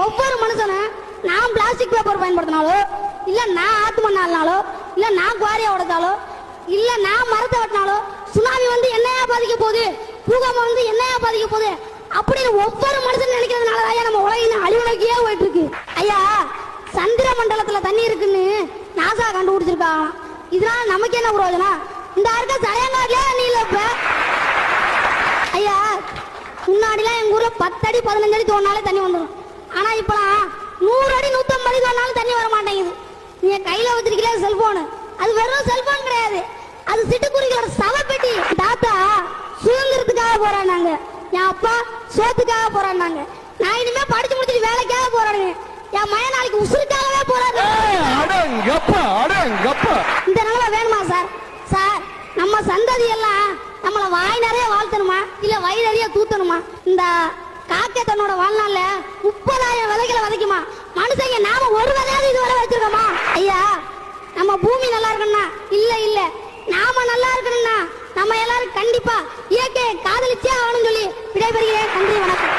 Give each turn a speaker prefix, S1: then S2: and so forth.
S1: ஒவ்வொரு மனுஷனும் நான் பிளாஸ்டிக் பேப்பர் பயன்படுத்தினாலோ இல்ல நான் ஆத்து மண்ணாலோ இல்ல நான் குவாரியா உடைச்சாலோ இல்ல நான் மரத்தை வெட்டினாலோ சுனாமி வந்து என்னையா பாதிக்க போகுது, பூகம்பம் வந்து என்னையா பாதிக்க போகுது அப்படின்னு ஒவ்வொரு மனுஷன் நினைக்கிறதுனாலதான் நம்ம உலகின் அழிவு நோக்கியே போயிட்டு இருக்கு. ஐயா, சந்திர மண்டலத்துல தண்ணி இருக்குன்னு நாசா கண்டுபிடிச்சிருக்காங்க. இதனால நமக்கு என்ன பிரயோஜனம்? இந்த இருக்க சடையங்காட்டிலே தண்ணி இல்ல. இப்ப ஐயா, முன்னாடிலாம் எங்க ஊர்ல 10 அடி 15 அடி தோணாலே தண்ணி வந்துடும். ஆனா இப்பலாம் 100 அடி 150 அடி தோணாலும் தண்ணி வர மாட்டேங்குது. நீங்க கையில வச்சிருக்கீங்களே செல்போன், அது வெறும் செல்போன் கிடையாது, அது சிட்டுக்குருவிகளோட சவப்பெட்டி. தாத்தா சுதந்திரத்துக்காக போராடினாங்க, என் அப்பா சோத்துக்காக போராடினாங்க, நான் இனிமே படிச்சு முடிச்சுட்டு வேலைக்காக போராடுங்க, என் மய நாளைக்கு உசுருக்காகவே போராடுறேன். இந்த நிலைமை வேணுமா சார்? சார், நம்ம சந்ததி எல்லாம் நம்மள வாய் நிறைய வாழ்த்தணுமா இல்ல வயிறு நிறைய தூத்தணுமா? இந்த காக்கை தன்னோட வாழ்நாள்ல 30,000 விதைகளை விதைக்குமா? மனுஷங்க நாம ஒரு விதையாவது இதுவரை வச்சிருக்கோமா? ஐயா, நம்ம பூமி நல்லா இருக்கணும்னா இல்ல நாம நல்லா இருக்கணும்னா நம்ம எல்லாரும் கண்டிப்பா இயற்கையை காதலிச்சே ஆகணும்னு சொல்லி விடைபெறுகிறேன். நன்றி, வணக்கம்.